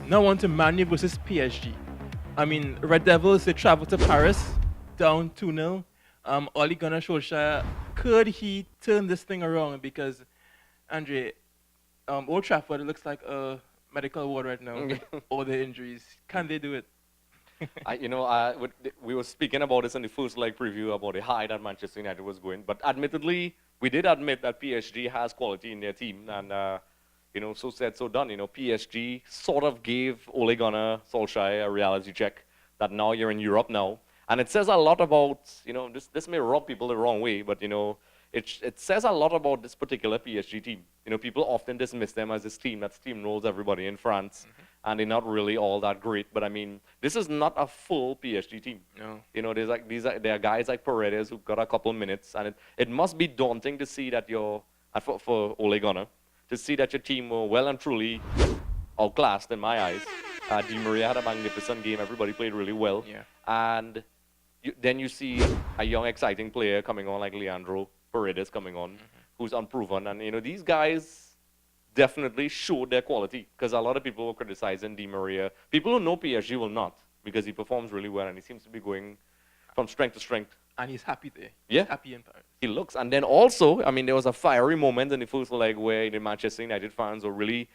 Now on to Man U versus PSG. I mean, Red Devils, they travel to Paris, down 2-0. Ole Gunnar Solskjaer, could he turn this thing around? Because, Andre, Old Trafford looks like a medical ward right now with all the injuries. Can they do it? We were speaking about this in the first leg preview about the high that Manchester United was going. But admittedly, we did admit that PSG has quality in their team. And, so said, so done. PSG sort of gave Ole Gunnar Solskjaer a reality check that now you're in Europe now. And it says a lot about, this may rub people the wrong way, but, it says a lot about this particular PSG team. People often dismiss them as this team that steamrolls everybody in France, and they're not really all that great. But I mean, this is not a full PSG team. No. There are guys like Paredes who got a couple minutes, and it must be daunting to see that for Ole Gunnar, to see that your team were well and truly outclassed in my eyes. Di Maria had a magnificent game. Everybody played really well. Yeah. And then you see a young, exciting player coming on like Leandro Paredes coming on, who's unproven. And, these guys definitely showed their quality, because a lot of people were criticizing Di Maria. People who know PSG will not, because he performs really well and he seems to be going from strength to strength. And he's happy there. Yeah. He's happy in Paris. He looks. And then also, I mean, there was a fiery moment in the first leg where the Manchester United fans were really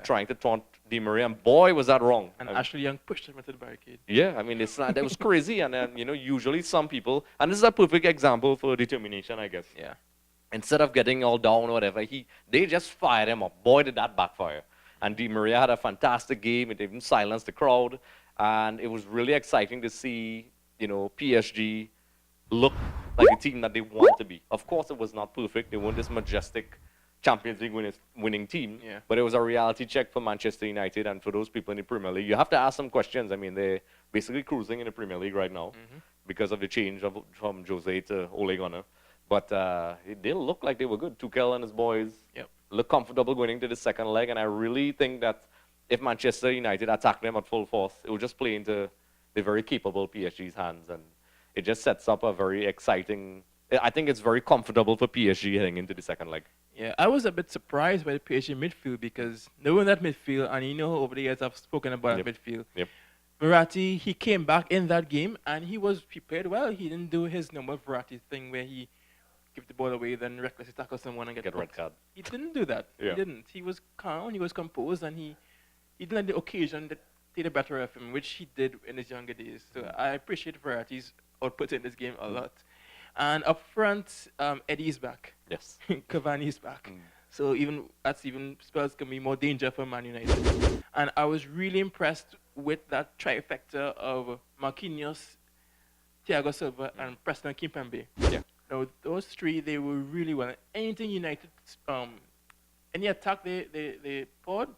trying to taunt Di Maria, and boy, was that wrong. And Ashley Young pushed him into the barricade. Yeah, I mean, that was crazy. And then, usually some people, and this is a perfect example for determination, I guess. Yeah. Instead of getting all down or whatever, they just fired him up. Boy, did that backfire. And Di Maria had a fantastic game. It even silenced the crowd. And it was really exciting to see, PSG look like a team that they want to be. Of course, it was not perfect. They weren't this majestic Champions League winning team. Yeah. But it was a reality check for Manchester United and for those people in the Premier League. You have to ask some questions. I mean, they're basically cruising in the Premier League right now because of the change from Jose to Ole Gunnar. But they look like they were good. Tuchel and his boys look comfortable going into the second leg. And I really think that if Manchester United attacked them at full force, it would just play into the very capable PSG's hands. And it just sets up a very exciting... I think it's very comfortable for PSG heading into the second leg. Yeah, I was a bit surprised by the PSG midfield, because knowing that midfield, and over the years I've spoken about that midfield, Verratti, he came back in that game and he played well. He didn't do his normal Verratti thing where he give the ball away, then recklessly tackle someone and get a red card. He didn't do that. Yeah. He didn't. He was calm, he was composed, and he didn't let the occasion take the better of him, which he did in his younger days. So I appreciate Verratti's output in this game a lot. And up front, Eddie's back. Yes. Kevon is back. So that's even spells can be more danger for Man United. And I was really impressed with that trifecta of Marquinhos, Thiago Silva, and Preston Kimpembe. Yeah. Now, those three, they were really well. Anything United, any attack they poured,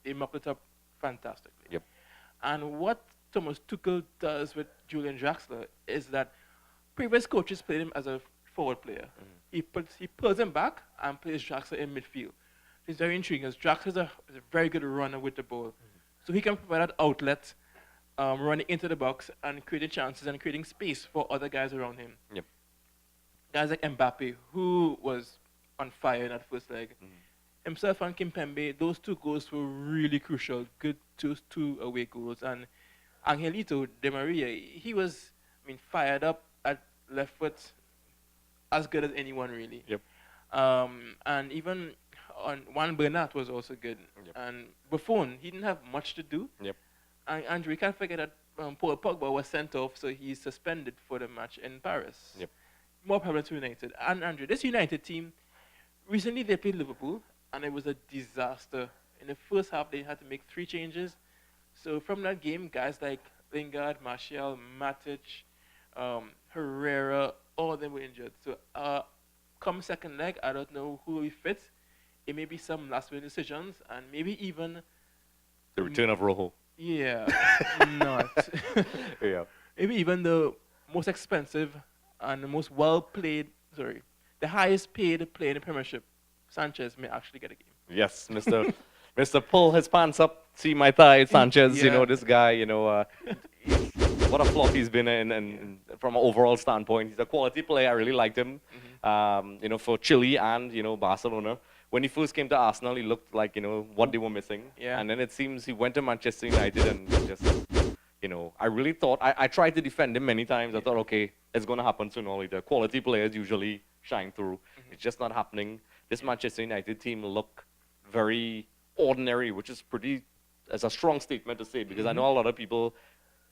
they mopped it up fantastically. Yep. And what Thomas Tuchel does with Julian Draxler is that previous coaches played him as a forward player. He pulls him back and plays Draxler in midfield. It's very intriguing, because Draxler is a very good runner with the ball. So he can provide that outlet, running into the box and creating chances and creating space for other guys around him. Yep. Guys like Mbappe, who was on fire in that first leg. Himself and Kimpembe, those two goals were really crucial. Good two away goals. And Angelito Di Maria, he was, fired up at left foot, as good as anyone, really. Yep. And even on Juan Bernat was also good. Yep. And Buffon, he didn't have much to do. Yep. And Andrew, we can't forget that Paul Pogba was sent off, so he's suspended for the match in Paris. Yep. More problems to United. And Andrew, this United team, recently they played Liverpool, and it was a disaster. In the first half, they had to make 3 changes. So from that game, guys like Lingard, Martial, Matic, Herrera, all of them were injured. So come second leg, I don't know who will be fit. It may be some last-minute decisions, and maybe even... The return of Rojo. Yeah, not. Yeah. Maybe even the most expensive and the most the highest paid player in the Premiership, Sanchez, may actually get a game. Yes, Mr. Pull his pants up, see my thigh, Sanchez, this guy, what a flop he's been in from an overall standpoint. He's a quality player. I really liked him, for Chile and, Barcelona. when he first came to Arsenal, he looked like, what they were missing. Yeah. And then it seems he went to Manchester United and just, I really thought, I tried to defend him many times. I thought, okay, it's going to happen sooner or later. Quality players usually shine through. It's just not happening. This Manchester United team look very ordinary, which is it's a strong statement to say, because I know a lot of people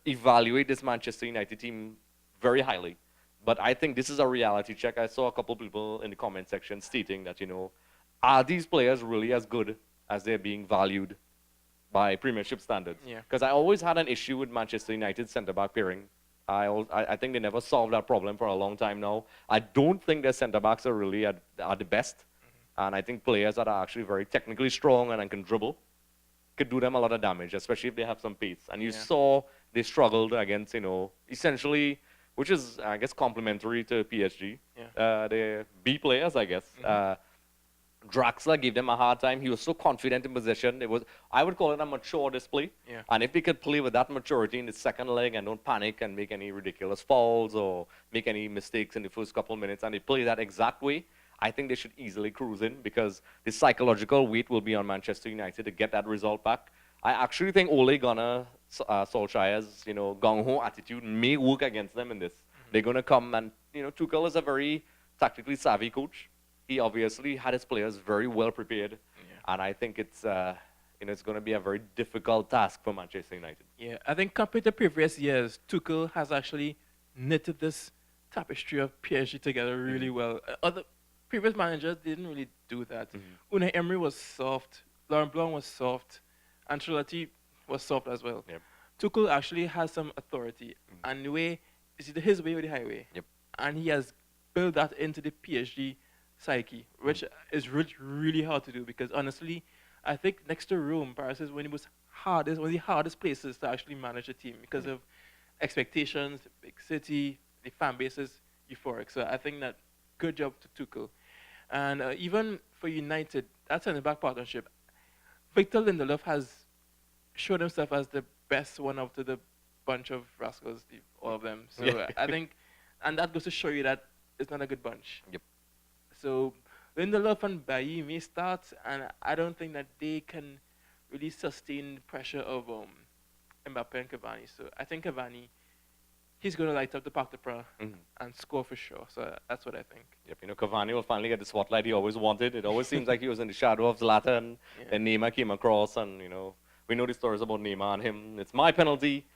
evaluate this Manchester United team very highly. But I think this is a reality check. I saw a couple people in the comment section stating that, are these players really as good as they're being valued by Premiership standards? Yeah. Because I always had an issue with Manchester United centre-back pairing. I think they never solved that problem for a long time now. I don't think their centre-backs are really are the best. And I think players that are actually very technically strong and can dribble could do them a lot of damage, especially if they have some pace. And you saw they struggled against, essentially, which is, I guess, complementary to PSG. Yeah. They're B players, I guess. Draxler gave them a hard time. He was so confident in possession. I would call it a mature display. Yeah. And if they could play with that maturity in the second leg and don't panic and make any ridiculous fouls or make any mistakes in the first couple of minutes, and they play that exact way, I think they should easily cruise in, because the psychological weight will be on Manchester United to get that result back. I actually think Ole Gunnar Solskjaer's, gung-ho attitude may work against them in this. They're going to come and, Tuchel is a very tactically savvy coach. He obviously had his players very well prepared, and I think it's going to be a very difficult task for Manchester United. Yeah, I think compared to previous years, Tuchel has actually knitted this tapestry of PSG together really well. Other previous managers didn't really do that. Unai Emery was soft, Laurent Blanc was soft, Ancelotti was soft as well. Yep. Tuchel actually has some authority, and the way is either his way or the highway. Yep. And he has built that into the PSG psyche, which is really, really hard to do, because honestly, I think next to Rome, Paris is one of the hardest places to actually manage a team because of expectations, the big city, the fan base is euphoric. So I think that good job to Tuchel. And even for United, that centre-back partnership, Victor Lindelof has showed himself as the best one out of the bunch of rascals, all of them. So I think, and that goes to show you that it's not a good bunch. Yep. So Lindelof and Bailly may start, and I don't think that they can really sustain the pressure of Mbappe and Cavani. So I think Cavani, he's going to light up the Parc des Princes and score for sure. So that's what I think. Yep, Cavani will finally get the spotlight he always wanted. It always seems like he was in the shadow of Zlatan, and Neymar came across, and we know the stories about Neymar and him. It's my penalty.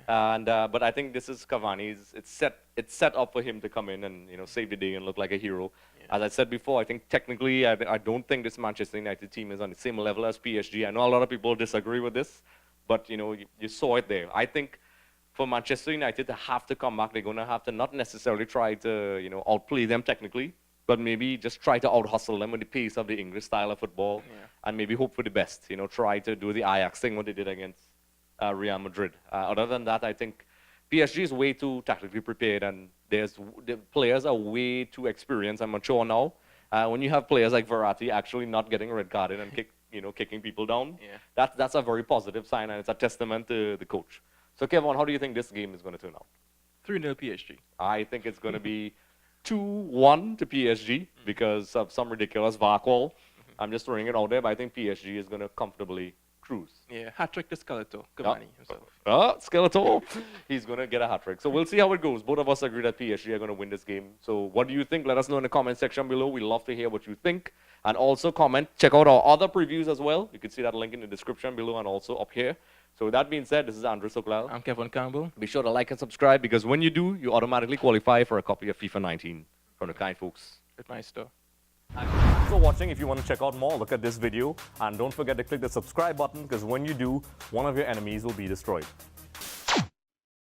And but I think this is Cavani's. It's set up for him to come in and save the day and look like a hero. As I said before, I think technically I don't think this Manchester United team is on the same level as PSG. I know a lot of people disagree with this, but you saw it there. I think for Manchester United to have to come back, they're going to have to not necessarily try to outplay them technically, but maybe just try to out-hustle them with the pace of the English style of football, and maybe hope for the best. Try to do the Ajax thing, what they did against Real Madrid. Other than that, I think PSG is way too tactically prepared, and the players are way too experienced and mature now. When you have players like Verratti actually not getting red carded and kicking people down, that's a very positive sign, and it's a testament to the coach. So Kevon, how do you think this game is going to turn out? 3-0 PSG. I think it's going to be 2-1 to PSG because of some ridiculous VAR call. I'm just throwing it out there, but I think PSG is going to comfortably cruise. Yeah, hat-trick to Skeletor, Cavani himself. Skeletor, he's going to get a hat-trick. So we'll see how it goes. Both of us agree that PSG are going to win this game. So what do you think? Let us know in the comment section below. We'd love to hear what you think. And also comment, check out our other previews as well. You can see that link in the description below and also up here. So with that being said, this is Andrew Soklal. I'm Kevon Campbell. Be sure to like and subscribe, because when you do, you automatically qualify for a copy of FIFA 19 from the kind folks At my store. Thanks for watching. If you want to check out more, look at this video. And don't forget to click the subscribe button, because when you do, one of your enemies will be destroyed.